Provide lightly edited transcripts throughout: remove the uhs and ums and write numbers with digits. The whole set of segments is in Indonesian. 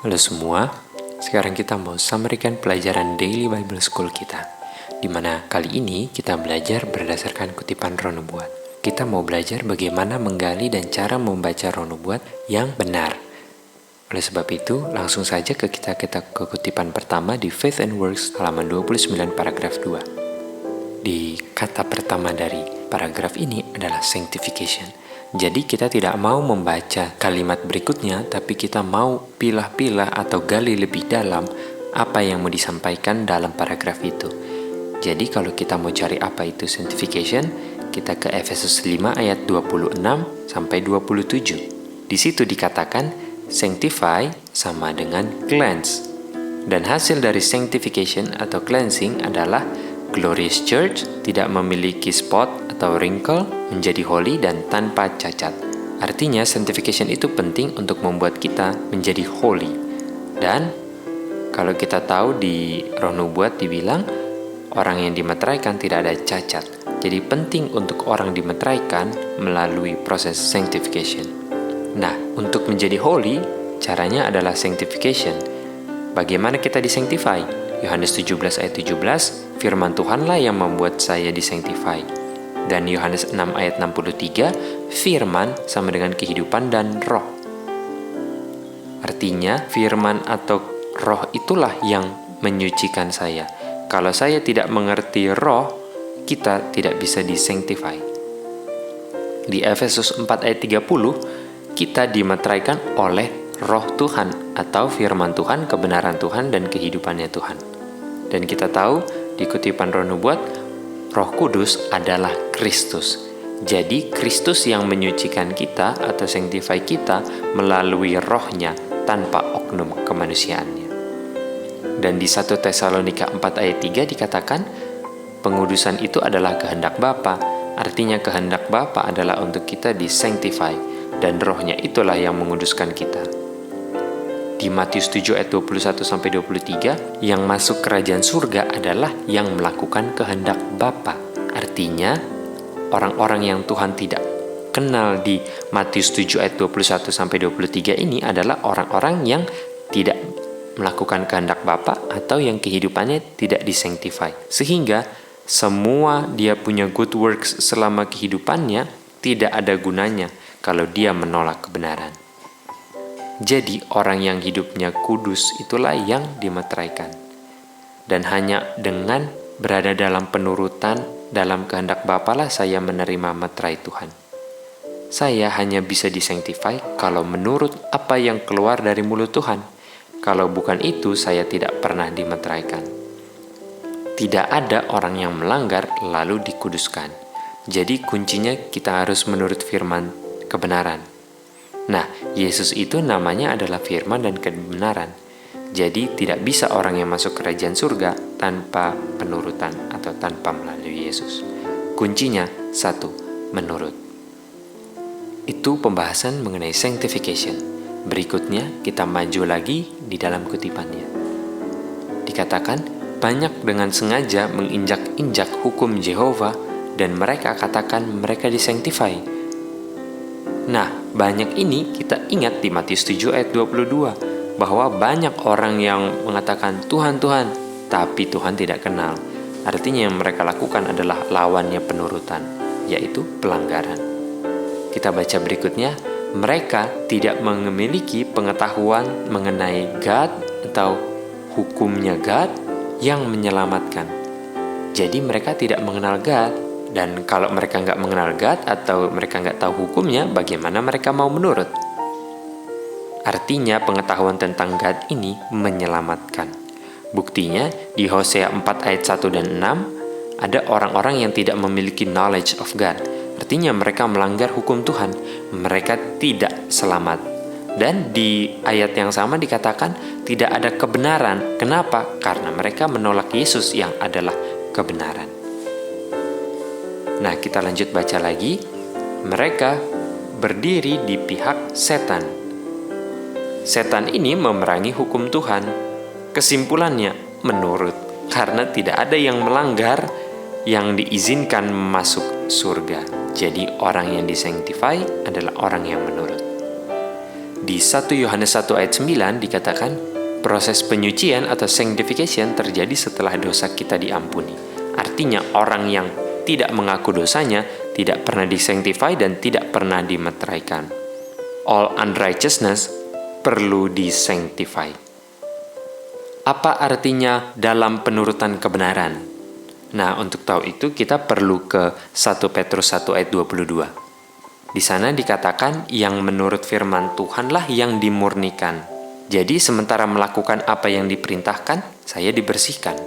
Halo semua, sekarang kita mau summary-kan pelajaran Daily Bible School kita, di mana kali ini kita belajar berdasarkan kutipan Roh Nubuat. Kita mau belajar bagaimana menggali dan cara membaca Roh Nubuat yang benar. Oleh sebab itu, langsung saja ke kutipan pertama di Faith and Works halaman 29 paragraf 2. Di kata pertama dari paragraf ini adalah sanctification. Jadi kita tidak mau membaca kalimat berikutnya, tapi kita mau pilah-pilah atau gali lebih dalam apa yang mau disampaikan dalam paragraf itu. Jadi kalau kita mau cari apa itu sanctification, kita ke Efesus 5 ayat 26 sampai 27. Di situ dikatakan sanctify sama dengan cleanse. Dan hasil dari sanctification atau cleansing adalah glorious church, tidak memiliki spot atau wrinkle, menjadi holy dan tanpa cacat. Artinya sanctification itu penting untuk membuat kita menjadi holy. Dan kalau kita tahu di Roh Nubuat dibilang orang yang dimeteraikan tidak ada cacat. Jadi penting untuk orang dimeteraikan melalui proses sanctification. Nah, untuk menjadi holy, caranya adalah sanctification. Bagaimana kita disanctify? Yohanes 17 ayat 17, firman Tuhanlah yang membuat saya disanctify. Dan Yohanes 6 ayat 63, firman sama dengan kehidupan dan roh. Artinya, firman atau roh itulah yang menyucikan saya. Kalau saya tidak mengerti roh, kita tidak bisa disanctify. Di Efesus 4 ayat 30, kita dimeteraikan oleh roh Tuhan atau firman Tuhan, kebenaran Tuhan, dan kehidupannya Tuhan. Dan kita tahu di kutipan Roh Nubuat, Roh Kudus adalah Kristus. Jadi Kristus yang menyucikan kita atau sanctify kita melalui rohnya tanpa oknum kemanusiaannya. Dan di 1 Tesalonika 4 ayat 3 dikatakan, pengudusan itu adalah kehendak Bapa. Artinya kehendak Bapa adalah untuk kita disanctify, dan rohnya itulah yang menguduskan kita. Di Matius 7 ayat 21-23, yang masuk kerajaan surga adalah yang melakukan kehendak Bapa. Artinya, orang-orang yang Tuhan tidak kenal di Matius 7 ayat 21-23 ini adalah orang-orang yang tidak melakukan kehendak Bapa atau yang kehidupannya tidak disanctify. Sehingga semua dia punya good works selama kehidupannya tidak ada gunanya kalau dia menolak kebenaran. Jadi orang yang hidupnya kudus itulah yang dimeteraikan. Dan hanya dengan berada dalam penurutan dalam kehendak Bapa lah saya menerima meterai Tuhan. Saya hanya bisa disanctify kalau menurut apa yang keluar dari mulut Tuhan. Kalau bukan itu saya tidak pernah dimeteraikan. Tidak ada orang yang melanggar lalu dikuduskan. Jadi kuncinya kita harus menurut firman kebenaran. Nah, Yesus itu namanya adalah firman dan kebenaran. Jadi tidak bisa orang yang masuk kerajaan surga tanpa penurutan atau tanpa melalui Yesus. Kuncinya satu, menurut. Itu pembahasan mengenai sanctification. Berikutnya kita maju lagi di dalam kutipannya. Dikatakan, banyak dengan sengaja menginjak-injak hukum Yehova dan mereka katakan mereka disanctify. Nah, banyak ini kita ingat di Matius 7 ayat 22, bahwa banyak orang yang mengatakan Tuhan, Tuhan, tapi Tuhan tidak kenal. Artinya yang mereka lakukan adalah lawannya penurutan, yaitu pelanggaran. Kita baca berikutnya, mereka tidak memiliki pengetahuan mengenai God atau hukumnya God yang menyelamatkan. Jadi mereka tidak mengenal God. Dan kalau mereka nggak mengenal God atau mereka nggak tahu hukumnya, bagaimana mereka mau menurut? Artinya pengetahuan tentang God ini menyelamatkan. Buktinya di Hosea 4 ayat 1 dan 6, ada orang-orang yang tidak memiliki knowledge of God. Artinya mereka melanggar hukum Tuhan. Mereka tidak selamat. Dan di ayat yang sama dikatakan tidak ada kebenaran. Kenapa? Karena mereka menolak Yesus yang adalah kebenaran. Nah, kita lanjut baca lagi. Mereka berdiri di pihak setan. Setan ini memerangi hukum Tuhan. Kesimpulannya, menurut. Karena tidak ada yang melanggar yang diizinkan masuk surga. Jadi orang yang disanctify adalah orang yang menurut. Di 1 Yohanes 1 ayat 9 dikatakan, proses penyucian atau sanctification terjadi setelah dosa kita diampuni. Artinya orang yang tidak mengaku dosanya tidak pernah disanctify dan tidak pernah dimeteraikan. All unrighteousness perlu disanctify. Apa artinya dalam penurutan kebenaran? Nah, untuk tahu itu kita perlu ke 1 Petrus 1 ayat 22. Di sana dikatakan yang menurut firman Tuhanlah yang dimurnikan. Jadi sementara melakukan apa yang diperintahkan, saya dibersihkan.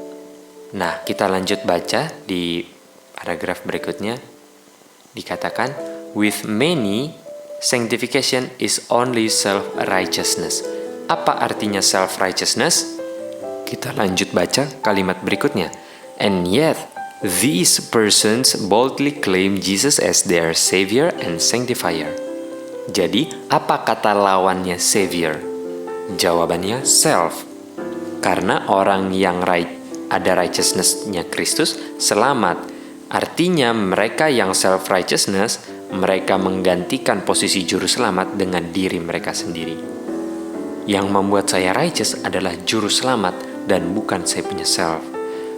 Nah, kita lanjut baca di paragraf berikutnya. Dikatakan, with many, sanctification is only self-righteousness. Apa artinya self-righteousness? Kita lanjut baca kalimat berikutnya. And yet, these persons boldly claim Jesus as their Savior and Sanctifier. Jadi, apa kata lawannya Savior? Jawabannya self. Karena orang yang ada righteousness-nya Kristus selamat. Artinya mereka yang self-righteousness, mereka menggantikan posisi juru selamat dengan diri mereka sendiri. Yang membuat saya righteous adalah juru selamat dan bukan saya punya self.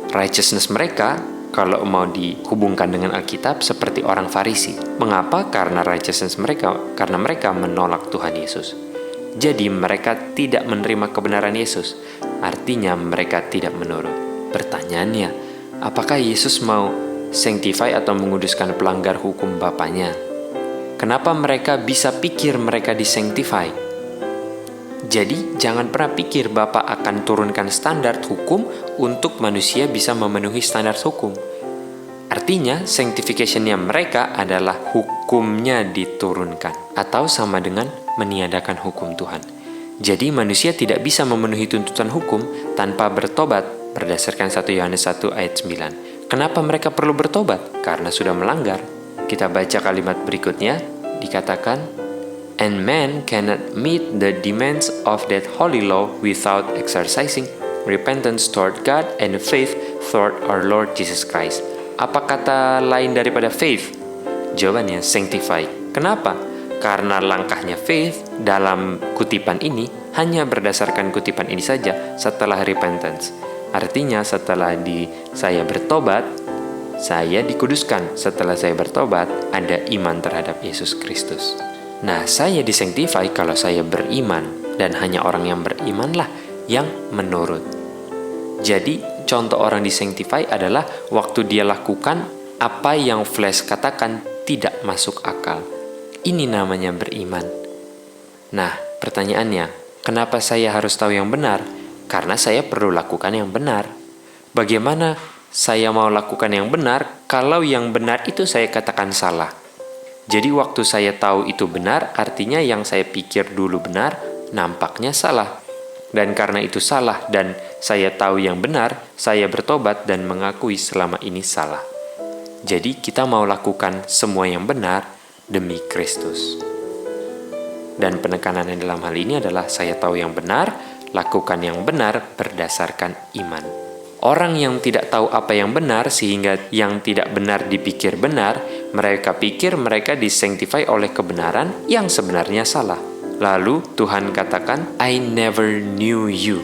Righteousness mereka, kalau mau dihubungkan dengan Alkitab, seperti orang Farisi. Mengapa? Karena righteousness mereka, karena mereka menolak Tuhan Yesus. Jadi mereka tidak menerima kebenaran Yesus. Artinya mereka tidak menurut. Pertanyaannya, apakah Yesus mau sanctify atau menguduskan pelanggar hukum Bapaknya? Kenapa mereka bisa pikir mereka disanctify? Jadi, jangan pernah pikir Bapa akan turunkan standar hukum untuk manusia bisa memenuhi standar hukum. Artinya, sanctification-nya mereka adalah hukumnya diturunkan, atau sama dengan meniadakan hukum Tuhan. Jadi, manusia tidak bisa memenuhi tuntutan hukum tanpa bertobat berdasarkan 1 Yohanes 1 ayat 9. Kenapa mereka perlu bertobat? Karena sudah melanggar. Kita baca kalimat berikutnya, dikatakan, and man cannot meet the demands of that holy law without exercising repentance toward God and faith toward our Lord Jesus Christ. Apa kata lain daripada faith? Jawabannya sanctify. Kenapa? Karena langkahnya faith dalam kutipan ini hanya berdasarkan kutipan ini saja setelah repentance. Artinya setelah saya bertobat, saya dikuduskan. Setelah saya bertobat, ada iman terhadap Yesus Kristus. Nah, saya disanctify kalau saya beriman, dan hanya orang yang berimanlah yang menurut. Jadi, contoh orang disanctify adalah waktu dia lakukan apa yang flesh katakan tidak masuk akal. Ini namanya beriman. Nah, pertanyaannya, kenapa saya harus tahu yang benar? Karena saya perlu lakukan yang benar. Bagaimana saya mau lakukan yang benar kalau yang benar itu saya katakan salah? Jadi waktu saya tahu itu benar, artinya yang saya pikir dulu benar, nampaknya salah. Dan karena itu salah dan saya tahu yang benar, saya bertobat dan mengakui selama ini salah. Jadi kita mau lakukan semua yang benar demi Kristus. Dan penekanannya dalam hal ini adalah saya tahu yang benar, lakukan yang benar berdasarkan iman. Orang yang tidak tahu apa yang benar sehingga yang tidak benar dipikir benar, mereka pikir mereka disanctify oleh kebenaran yang sebenarnya salah. Lalu Tuhan katakan, I never knew you.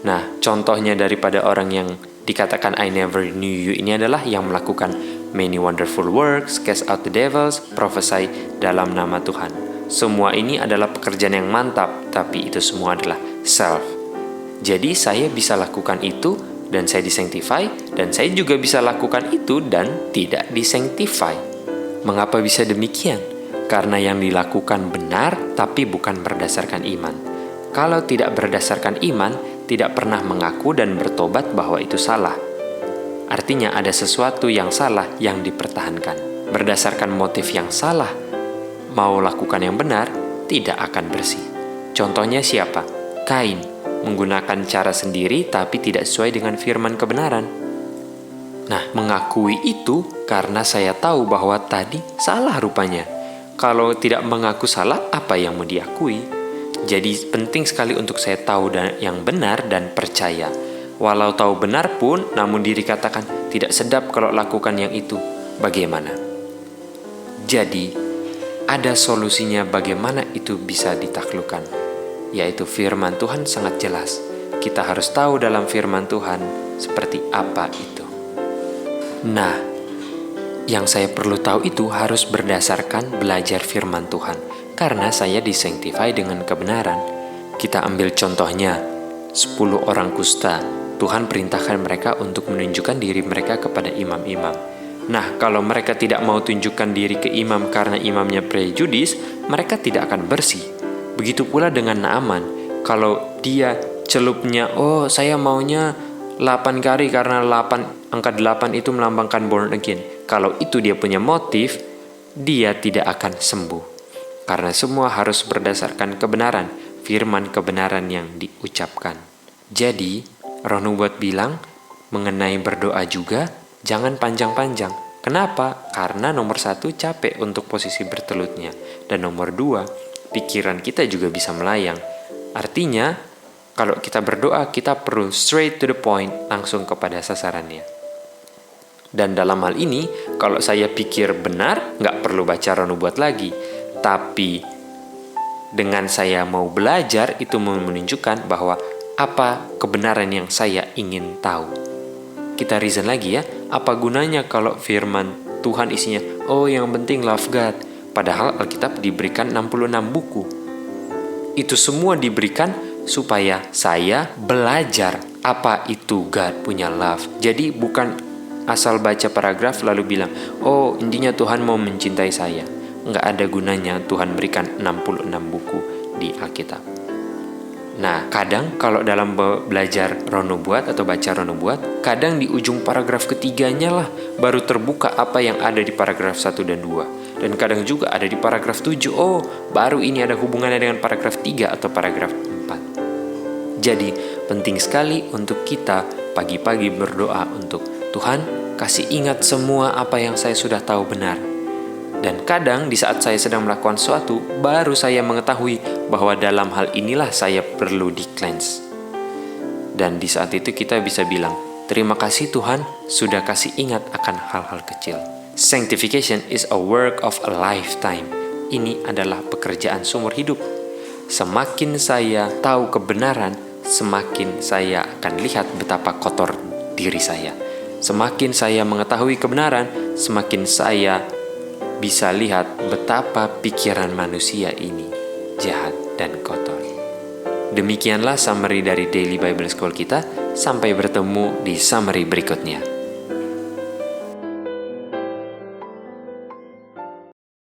Nah, contohnya daripada orang yang dikatakan I never knew you ini adalah yang melakukan many wonderful works, cast out the devils, prophesy dalam nama Tuhan. Semua ini adalah pekerjaan yang mantap, tapi itu semua adalah self. Jadi saya bisa lakukan itu dan saya disanctify, dan saya juga bisa lakukan itu dan tidak disanctify. Mengapa bisa demikian? Karena yang dilakukan benar tapi bukan berdasarkan iman. Kalau tidak berdasarkan iman, tidak pernah mengaku dan bertobat bahwa itu salah. Artinya ada sesuatu yang salah yang dipertahankan. Berdasarkan motif yang salah, mau lakukan yang benar, tidak akan bersih. Contohnya siapa? Kain. Menggunakan cara sendiri tapi tidak sesuai dengan firman kebenaran. Nah, mengakui itu karena saya tahu bahwa tadi salah rupanya. Kalau tidak mengaku salah, apa yang mau diakui? Jadi penting sekali untuk saya tahu yang benar dan percaya. Walau tahu benar pun, namun diri katakan tidak sedap kalau lakukan yang itu. Bagaimana? Jadi, ada solusinya bagaimana itu bisa ditaklukkan, yaitu firman Tuhan sangat jelas. Kita harus tahu dalam firman Tuhan seperti apa itu. Nah, yang saya perlu tahu itu harus berdasarkan belajar firman Tuhan, karena saya disanctify dengan kebenaran. Kita ambil contohnya, 10 orang kusta. Tuhan perintahkan mereka untuk menunjukkan diri mereka kepada imam-imam. Nah, kalau mereka tidak mau tunjukkan diri ke imam karena imamnya prejudis, mereka tidak akan bersih. Begitu pula dengan Naaman. Kalau dia celupnya, oh saya maunya 8 kali karena angka 8 itu melambangkan born again. Kalau itu dia punya motif, dia tidak akan sembuh. Karena semua harus berdasarkan kebenaran, firman kebenaran yang diucapkan. Jadi, Roh Nubuat bilang, mengenai berdoa juga, jangan panjang-panjang. Kenapa? Karena nomor 1 capek untuk posisi bertelutnya. Dan nomor 2, pikiran kita juga bisa melayang. Artinya, kalau kita berdoa, kita perlu straight to the point, langsung kepada sasarannya. Dan dalam hal ini, kalau saya pikir benar, nggak perlu baca Roh Nubuat lagi. Tapi, dengan saya mau belajar, itu menunjukkan bahwa apa kebenaran yang saya ingin tahu. Kita reason lagi ya, apa gunanya kalau firman Tuhan isinya, oh yang penting love God. Padahal Alkitab diberikan 66 buku. Itu semua diberikan supaya saya belajar apa itu God punya love. Jadi bukan asal baca paragraf lalu bilang, oh intinya Tuhan mau mencintai saya. Nggak ada gunanya Tuhan berikan 66 buku di Alkitab. Nah, kadang kalau dalam belajar Roh Nubuat atau baca Roh Nubuat, kadang di ujung paragraf ketiganya lah baru terbuka apa yang ada di paragraf 1 dan 2. Dan kadang juga ada di paragraf 7, oh baru ini ada hubungannya dengan paragraf 3 atau paragraf 4. Jadi, penting sekali untuk kita pagi-pagi berdoa untuk Tuhan, kasih ingat semua apa yang saya sudah tahu benar. Dan kadang di saat saya sedang melakukan sesuatu, baru saya mengetahui bahwa dalam hal inilah saya perlu di-cleanse. Dan di saat itu kita bisa bilang, terima kasih Tuhan sudah kasih ingat akan hal-hal kecil. Sanctification is a work of a lifetime. Ini adalah pekerjaan seumur hidup. Semakin saya tahu kebenaran, semakin saya akan lihat betapa kotor diri saya. Semakin saya mengetahui kebenaran, semakin saya bisa lihat betapa pikiran manusia ini jahat dan kotor. Demikianlah summary dari Daily Bible School kita. Sampai bertemu di summary berikutnya.